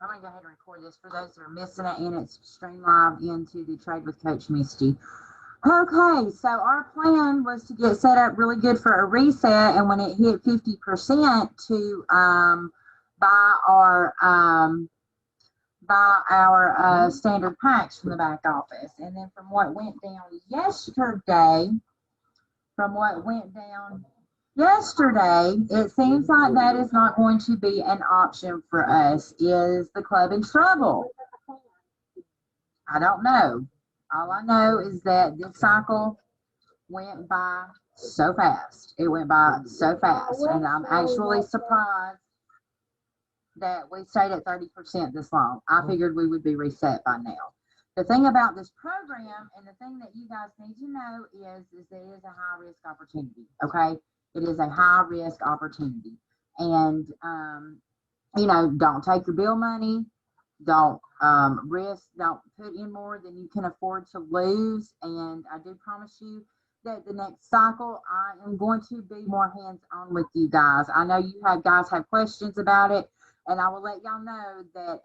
I'm going to go ahead and record this for those that are missing it, and it's streamed live into the Trade with Coach Misty. Okay, so our plan was to get set up really good for a reset, and when it hit 50%, to buy our standard packs from the back office. And then from what went down yesterday, it seems like that is not going to be an option for us. Is the club in trouble? I don't know. All I know is that this cycle went by so fast. It went by so fast. And I'm actually surprised that we stayed at 30% this long. I figured we would be reset by now. The thing about this program, and the thing that you guys need to know is that it is a high risk opportunity. Okay, it is a high risk opportunity, and don't take your bill money. Don't don't put in more than you can afford to lose. And I do promise you that the next cycle, I am going to be more hands on with you guys. I know you guys have questions about it, and I will let y'all know that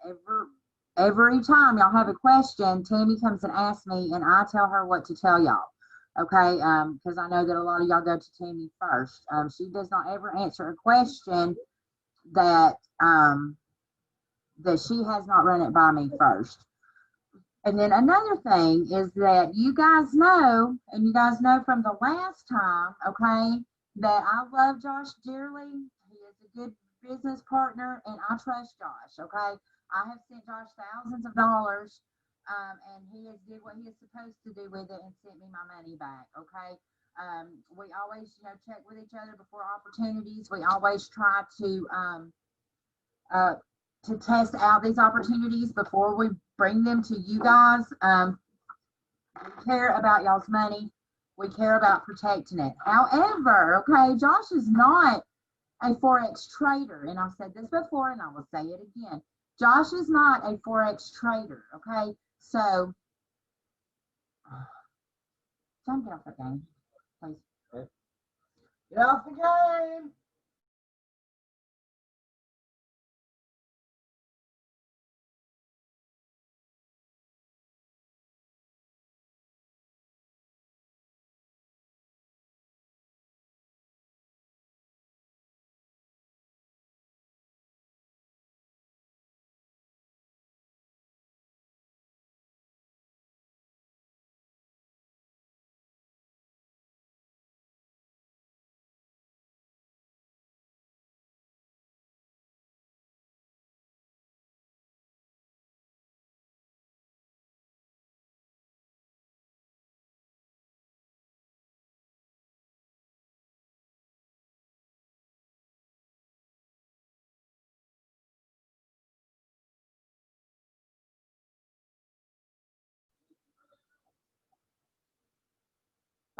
every time y'all have a question, Tammy comes and asks me, and I tell her what to tell y'all. Okay, because I know that a lot of y'all go to Tammy first. She does not ever answer a question that that she has not run it by me first. And then another thing is that you guys know, and you guys know from the last time, okay, that I love Josh dearly. He is a good business partner, and I trust Josh, okay? I have sent Josh thousands of dollars, and he has did what he is supposed to do with it and sent me my money back, okay? We always, check with each other before opportunities. We always try uh, to test out these opportunities before we bring them to you guys. We care about y'all's money. We care about protecting it. However, okay, Josh is not a Forex trader. And I've said this before and I will say it again. Josh is not a Forex trader, okay? So, don't get off the game, please. Get off the game.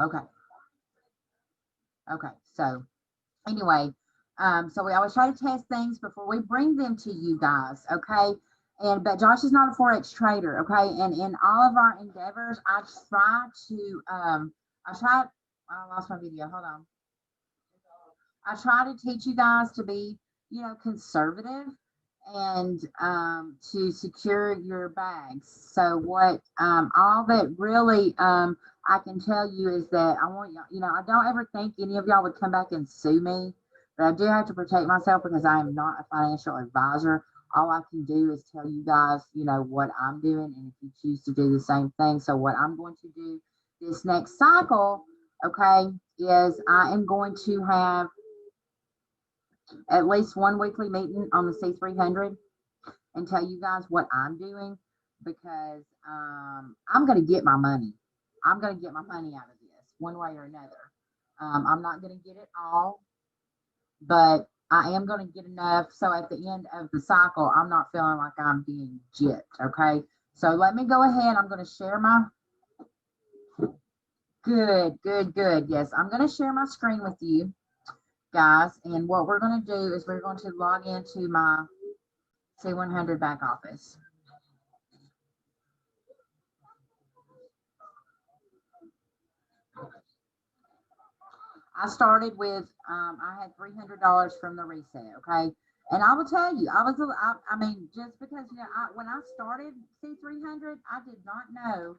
Okay. Okay. So, anyway, so we always try to test things before we bring them to you guys, okay? But Josh is not a forex trader, okay? And in all of our endeavors, I lost my video. Hold on. I try to teach you guys to be, conservative, and to secure your bags. So what all that really I can tell you is that I want y'all, I don't ever think any of y'all would come back and sue me, but I do have to protect myself because I am not a financial advisor. All I can do is tell you guys, what I'm doing, and if you choose to do the same thing. So what I'm going to do this next cycle, okay, is I am going to have at least one weekly meeting on the C300 and tell you guys what I'm doing, because I'm going to get my money. I'm going to get my money out of this one way or another. I'm not going to get it all, but I am going to get enough. So at the end of the cycle, I'm not feeling like I'm being gypped. Okay. So let me go ahead. I'm going to share my good. Yes, I'm going to share my screen with you guys. And what we're going to do is we're going to log into my C100 back office. I started with, I had $300 from the reset, okay? And I will tell you, I mean, just because, you know, when I started C300, I did not know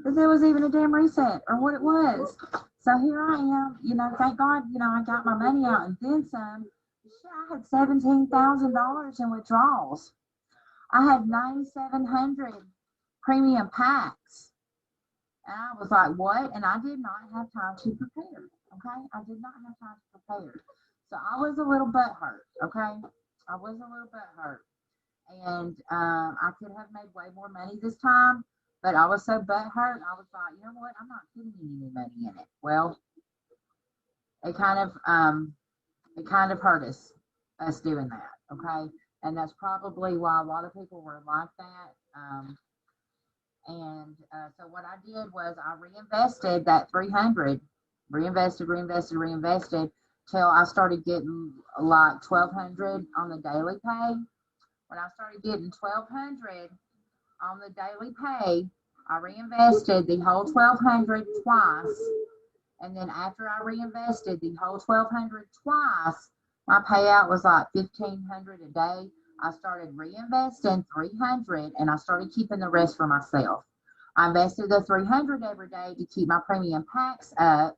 that there was even a damn reset or what it was. So here I am, you know, thank God, you know, I got my money out and then some. Shit, I had $17,000 in withdrawals. I had 9,700 premium packs. And I was like, what? And I did not have time to prepare. Okay. I did not have time to prepare. So I was a little butthurt. Okay. I was a little butthurt. And I could have made way more money this time. But I was so butthurt. I was like, you know what? I'm not putting any money in it. Well, it kind of hurt us doing that. Okay. And that's probably why a lot of people were like that. So what I did was I reinvested that 300, reinvested till I started getting like 1,200 on the daily pay. When I started getting 1,200 on the daily pay, I reinvested the whole 1,200 twice. And then after I reinvested the whole 1,200 twice, my payout was like 1,500 a day. I started reinvesting 300 and I started keeping the rest for myself. I invested the 300 every day to keep my premium packs up.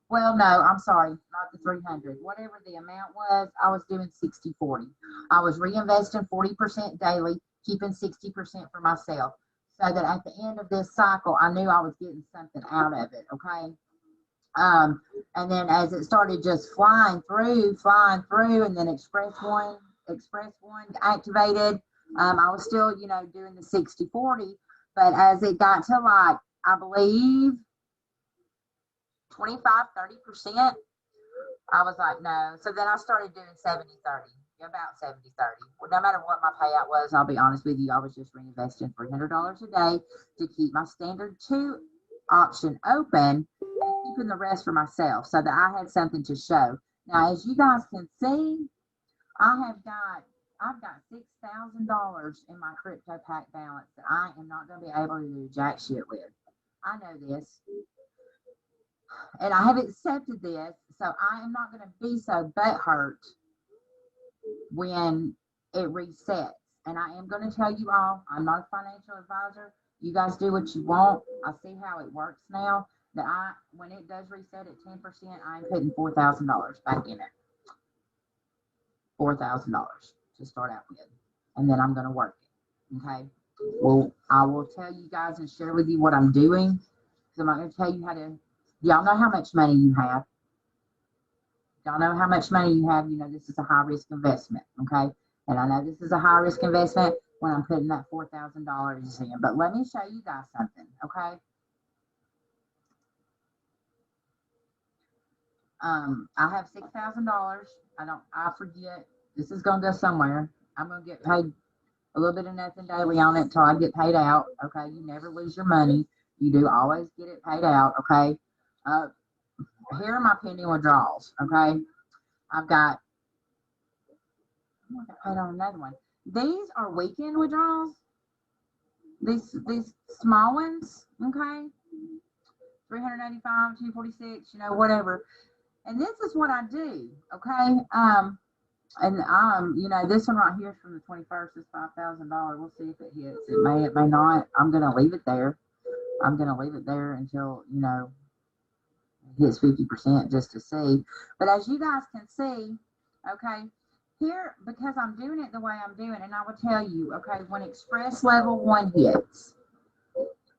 Well, no, I'm sorry, not the 300. Whatever the amount was, I was doing 60-40. I was reinvesting 40% daily, keeping 60% for myself. So that at the end of this cycle, I knew I was getting something out of it, okay? And then as it started just flying through, and then Express One activated, I was still, you know, doing the 60-40, but as it got to like, I believe 25-30%, I was like, no. So then I started doing 70-30, about 70-30. Well, no matter what my payout was, I'll be honest with you, I was just reinvesting $300 a day to keep my standard 2 option open, keeping the rest for myself so that I had something to show. Now, as you guys can see, I've got $6,000 in my crypto pack balance that I am not going to be able to do jack shit with. I know this. And I have accepted this, so I am not going to be so butthurt when it resets. And I am going to tell you all, I'm not a financial advisor. You guys do what you want. I see how it works now. That when it does reset at 10%, I'm putting $4,000 back in it. $4,000 to start out with. And then I'm going to work it. Okay. Well, I will tell you guys and share with you what I'm doing. Because I'm not going to tell you how to. Y'all know how much money you have. Y'all know how much money you have. You know this is a high risk investment. Okay. And I know this is a high risk investment when I'm putting that $4,000 in. But let me show you guys something. Okay. I have $6,000. I forget. This is going to go somewhere. I'm going to get paid a little bit of nothing daily on it until I get paid out. Okay. You never lose your money. You do always get it paid out. Okay. Here are my pending withdrawals. Okay. I got paid on another one. These are weekend withdrawals. These small ones. Okay. 385, 246, you know, whatever. And this is what I do. Okay. You know, this one right here is from the 21st is $5,000. We'll see if it hits. It may not. I'm gonna leave it there. I'm gonna leave it there until, you know, it hits 50% just to see. But as you guys can see, okay, here, because I'm doing it the way I'm doing, and I will tell you, okay, when Express Level 1 hits,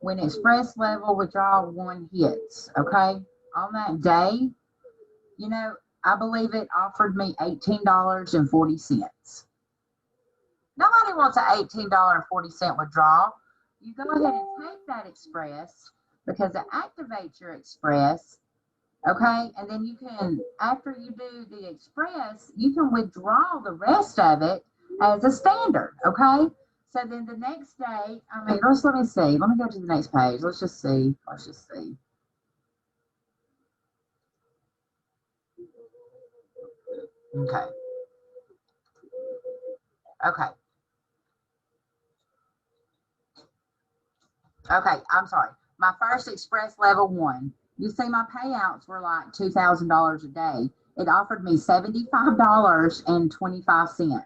when Express Level Withdrawal 1 hits, okay, on that day, you know, I believe it offered me $18.40. Nobody wants an $18.40 withdrawal. You go ahead and take that Express because it activates your Express, okay? And then you can, after you do the Express, you can withdraw the rest of it as a standard, okay? So then the next day, I mean, let me see. Let me go to the next page. Let's just see. Okay. Okay, I'm sorry. My first Express Level 1 You see, my payouts were like $2,000 a day. It offered me $75.25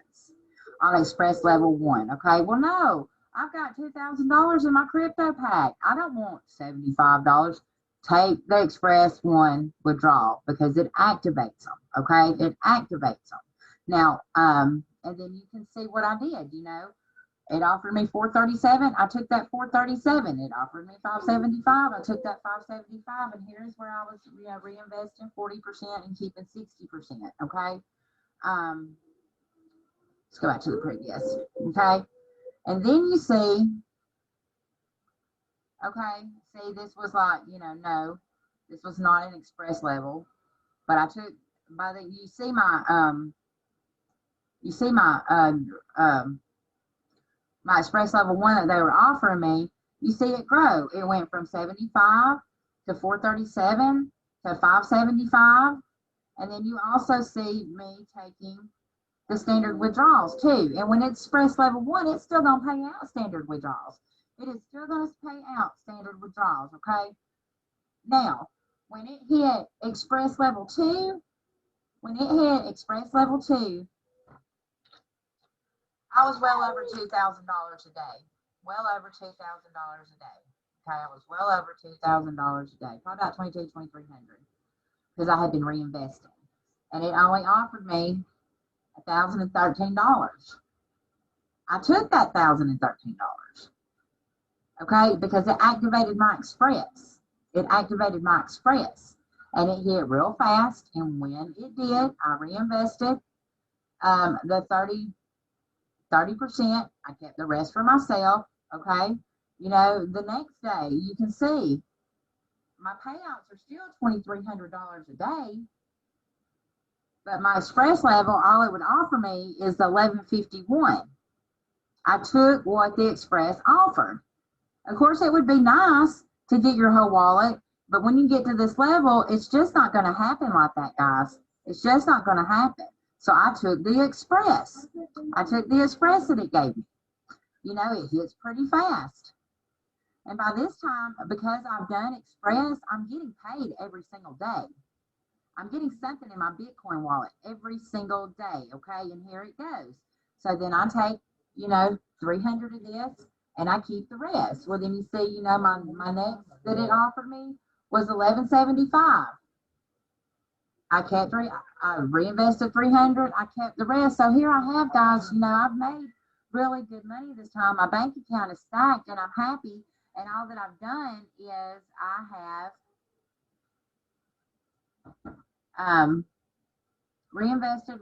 on Express Level 1. Okay, well, no, I've got $2,000 in my crypto pack. I don't want $75. Take the Express 1 withdrawal because it activates them. Okay, it activates them. Now, and then you can see what I did. It offered me 437. I took that 437. It offered me 575. I took that 575. And here's where I was, reinvesting 40% and keeping 60%. Okay. Let's go back to the previous. Okay. And then you see, okay, see, this was like, no, this was not an Express level, but I took you see my Express Level 1 that they were offering me, you see it grow. It went from 75 to 437 to 575. And then you also see me taking the standard withdrawals too. And when it's Express Level 1, it's still going to pay out standard withdrawals. It is still going to pay out standard withdrawals, okay? Now, when it hit Express Level 2, I was well over $2,000 a day. Well over $2,000 a day. Okay, I was well over $2,000 a day. Probably about $2,200, $2,300 because I had been reinvesting. And it only offered me $1,013. I took that $1,013. Okay, because it activated my Express. It activated my Express. And it hit real fast. And when it did, I reinvested the 30%. I kept the rest for myself. Okay. The next day you can see my payouts are still $2,300 a day, but my Express level, all it would offer me is the 1151. I took what the Express offered. Of course, it would be nice to get your whole wallet, but when you get to this level, it's just not going to happen like that, guys. It's just not going to happen. So I took the Express. I took the Express that it gave me. It hits pretty fast. And by this time, because I've done Express, I'm getting paid every single day. I'm getting something in my Bitcoin wallet every single day, okay? And here it goes. So then I take, 300 of this, and I keep the rest. Well, then you see, my next that it offered me was 1175. I reinvested 300. I kept the rest. So here I have, guys, I've made really good money this time. My bank account is stacked and I'm happy. And all that I've done is I have reinvested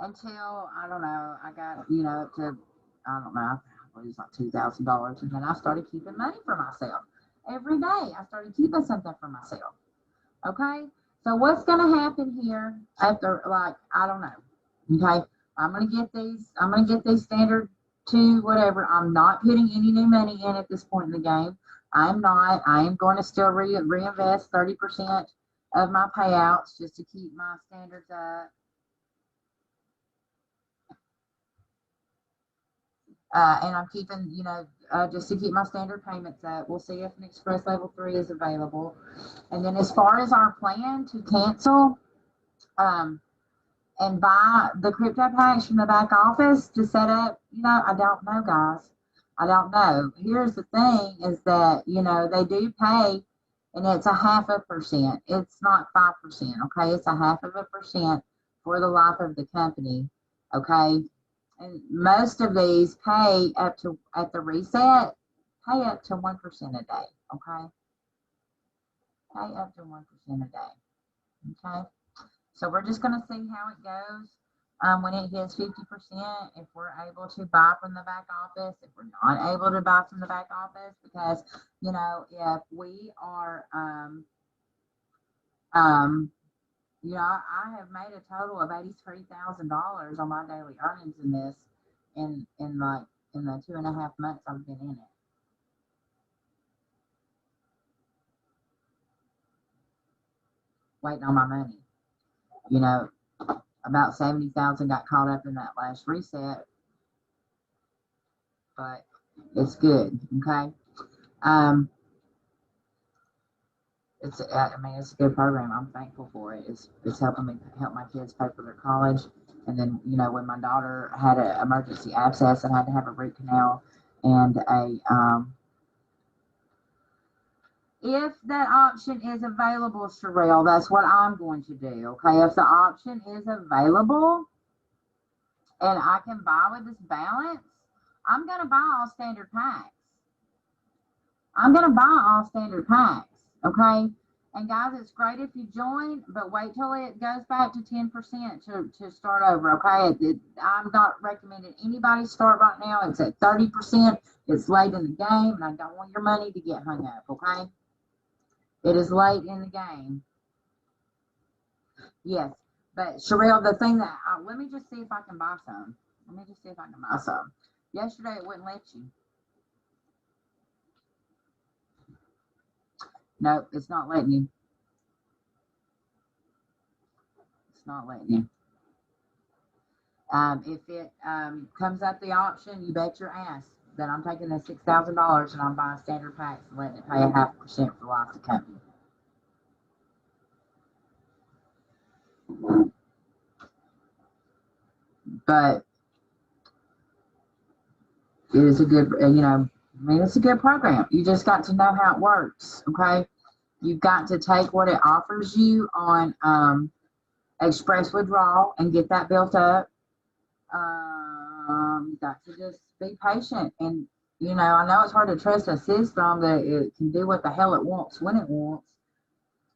until, I don't know, I got, up to, I don't know, it was like $2,000. And then I started keeping money for myself. Every day I started keeping something for myself. Okay, so what's going to happen here after, like, I don't know. Okay, I'm going to get these standard 2 whatever. I'm not putting any new money in at this point in the game. I am going to still reinvest 30% of my payouts just to keep my standards up. And I'm keeping, just to keep my standard payments up. We'll see if an Express Level 3 is available. And then as far as our plan to cancel and buy the crypto packs from the back office to set up, I don't know, guys. I don't know. Here's the thing is that, they do pay, and it's 0.5%. It's not 5%, okay? It's 0.5% for the life of the company, okay? And most of these pay up to, at the reset, pay up to 1% a day, okay? Pay up to 1% a day, okay? So we're just going to see how it goes when it hits 50%, if we're able to buy from the back office, if we're not able to buy from the back office, because, if we are, I have made a total of $83,000 on my daily earnings in this, in the 2.5 months I've been in it. Waiting on my money. About 70,000 got caught up in that last reset, but it's good. Okay. I mean, it's a good program. I'm thankful for it. It's helping me help my kids pay for their college. And then, you know, when my daughter had an emergency abscess and had to have a root canal and if that option is available, Sherelle, that's what I'm going to do. Okay, if the option is available and I can buy with this balance, I'm going to buy all standard packs. I'm going to buy all standard packs. Okay. And guys, it's great if you join, but wait till it goes back to 10% to start over. Okay. I'm not recommending anybody start right now. It's at 30%. It's late in the game, and I don't want your money to get hung up. Okay. It is late in the game. Yes. But Sherelle, the thing that, let me just see if I can buy some. Let me just see if I can buy some. Yesterday, it wouldn't let you. Nope, it's not letting you. It's not letting you. If it comes up the option, you bet your ass that I'm taking the $6,000 and I'm buying standard packs and letting it pay 0.5% for life to come. But it is a good, you know, I mean, it's a good program. You just got to know how it works, okay? You've got to take what it offers you on express withdrawal and get that built up. You got to just be patient. And, you know, I know it's hard to trust a system that it can do what the hell it wants when it wants.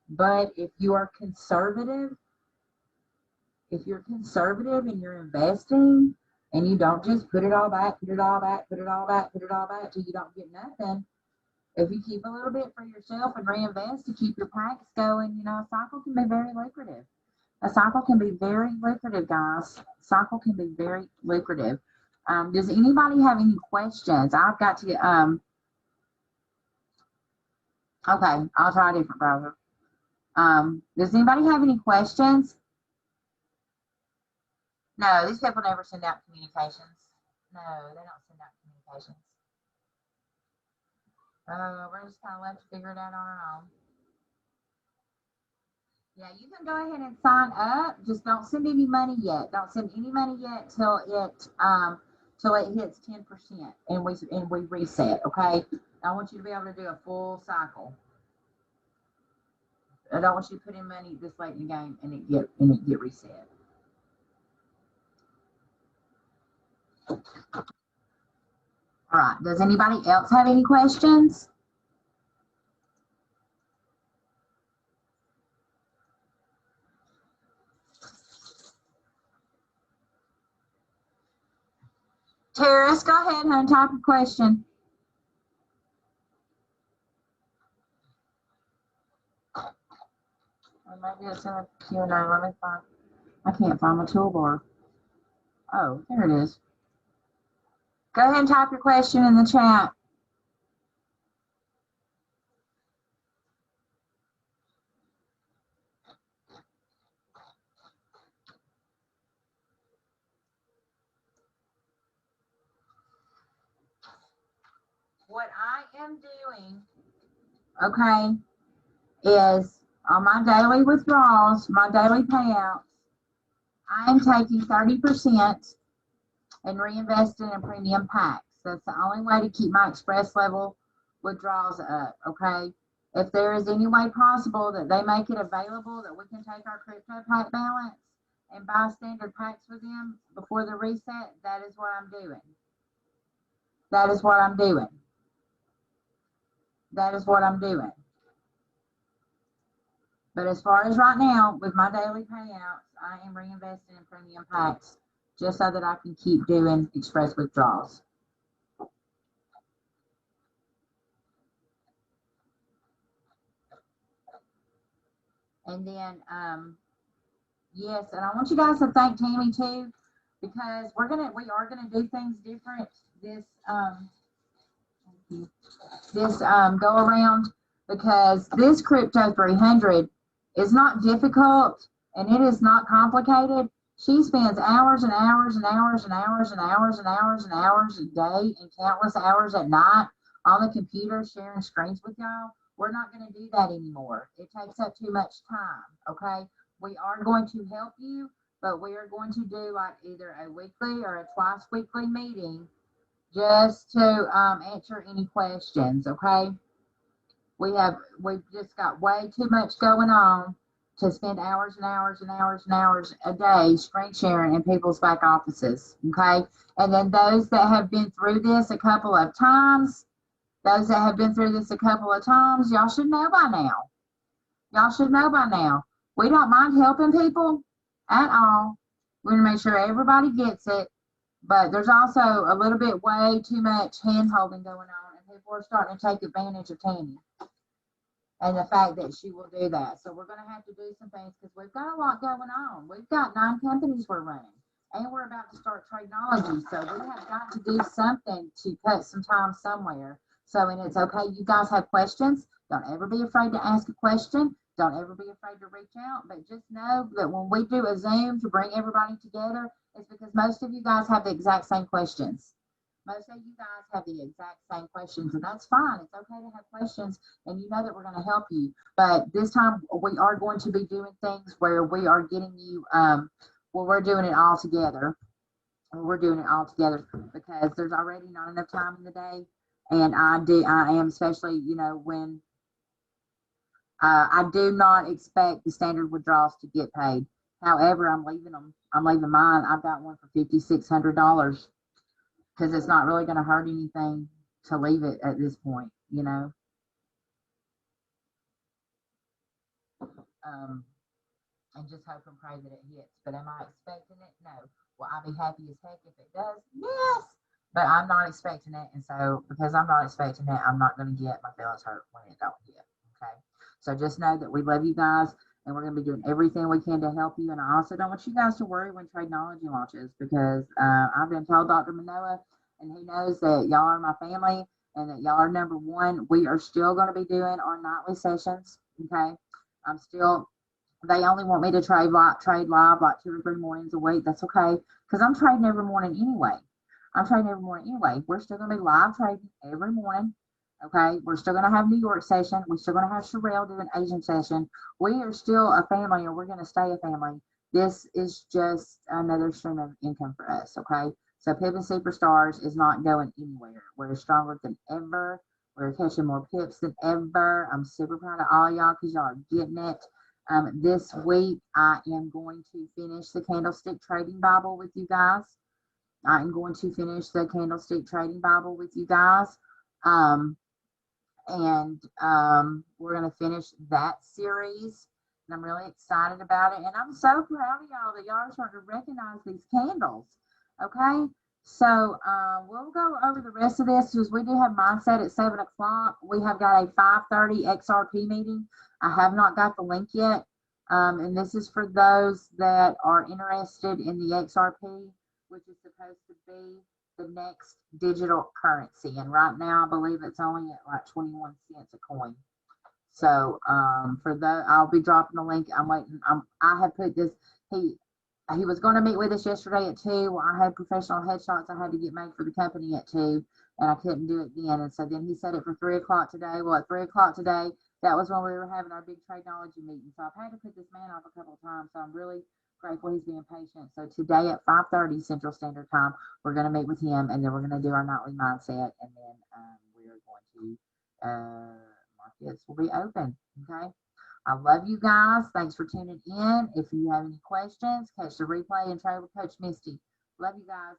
But if you are conservative, and you're investing and you don't just put it all back till you don't get nothing. If you keep a little bit for yourself and reinvest to keep your packs going, you know, a cycle can be very lucrative. Guys. Cycle can be very lucrative. Does anybody have any questions? I've got to, okay, I'll try a different browser. Does anybody have any questions? No, these people never send out communications. No, they don't send out communications. We're just kind of left to figure it out on our own. Yeah, you can go ahead and sign up. Just don't send any money yet. Don't send any money yet till it hits 10% and we reset. Okay. I want you to be able to do a full cycle. I don't want you to put in money this late in the game and it get reset. All right. Does anybody else have any questions? Terrace, go ahead and type a question. Or maybe it's in the Q&A. Let me find. I can't find my toolbar. Oh, there it is. Go ahead and type your question in the chat. What I am doing, okay, is on my daily withdrawals, my daily payouts, I am taking 30% and reinvesting in premium packs. That's the only way to keep my express level withdrawals up, okay? If there is any way possible that they make it available that we can take our crypto pack balance and buy standard packs with them before the reset, that is what I'm doing. That is what I'm doing. That is what I'm doing. But as far as right now, with my daily payouts, I am reinvesting in premium packs just so that I can keep doing express withdrawals. And then, yes, and I want you guys to thank Tammy too, because we are gonna do things different this go around, because this crypto 300 is not difficult and it is not complicated. She spends hours and hours and hours and hours and hours and hours and hours a day and countless hours at night on the computer sharing screens with y'all. We're not going to do that anymore. It takes up too much time, okay? We are going to help you, but we are going to do like either a weekly or a twice weekly meeting just to answer any questions, okay? We've just got way too much going on to spend hours and hours and hours and hours a day screen sharing in people's back offices, okay? And then those that have been through this a couple of times, y'all should know by now. Y'all should know by now. We don't mind helping people at all. We're going to make sure everybody gets it. But there's also a little bit way too much hand holding going on, and people are starting to take advantage of Tammy and the fact that she will do that. So we're going to have to do some things because we've got a lot going on. We've got 9 companies we're running, and we're about to start Tradenology. So we have got to do something to cut some time somewhere. So, and it's okay. You guys have questions. Don't ever be afraid to ask a question. Don't ever be afraid to reach out. But just know that when we do a Zoom to bring everybody together, it's because most of you guys have the exact same questions. Most of you guys have the exact same questions, and that's fine. It's okay to have questions, and you know that we're going to help you. But this time, we are going to be doing things where we are getting you, we're doing it all together. We're doing it all together because there's already not enough time in the day, and I am, especially, you know, when I do not expect the standard withdrawals to get paid. However, I'm leaving mine. I've got one for $5,600 because it's not really going to hurt anything to leave it at this point, you know. And just hope and pray that it hits. But am I expecting it? No. Will I be happy as heck if it does? Yes. But I'm not expecting it, and so because I'm not expecting it, I'm not going to get my feelings hurt when it don't hit. Okay. So just know that we love you guys, and we're going to be doing everything we can to help you. And I also don't want you guys to worry when Tradenology launches because I've been told Dr. Manoa, and he knows that y'all are my family and that y'all are number one. We are still going to be doing our nightly sessions. Okay. They only want me to trade live like 2 or 3 mornings a week. That's okay because I'm trading every morning anyway. We're still going to be live trading every morning. Okay, we're still going to have New York session. We're still going to have Sherelle do an Asian session. We are still a family, and we're going to stay a family. This is just another stream of income for us. Okay, so Pippin Superstars is not going anywhere. We're stronger than ever. We're catching more pips than ever. I'm super proud of all y'all because y'all are getting it. This week, I am going to finish the Candlestick Trading Bible with you guys. We're going to finish that series. And I'm really excited about it. And I'm so proud of y'all that y'all are starting to recognize these candles. Okay. So we'll go over the rest of this because we do have mindset at 7 o'clock. We have got a 5:30 XRP meeting. I have not got the link yet. And this is for those that are interested in the XRP, which is supposed to be the next digital currency. And right now, I believe it's only at like 21 cents a coin. So for that, I'll be dropping the link. I'm waiting. I have put this. He was going to meet with us yesterday at 2. Well, I had professional headshots I had to get made for the company at 2, and I couldn't do it then. And so then he set it for 3 o'clock today. Well, at 3 o'clock today, that was when we were having our big Tradenology meeting. So I've had to put this man off a couple of times. So I'm really grateful he's being patient. So today at 5:30 Central Standard Time, we're going to meet with him, and then we're going to do our nightly mindset, and then we are going to markets will be open. Okay. I love you guys. Thanks for tuning in. If you have any questions, catch the replay and trade with Coach Misty. Love you guys.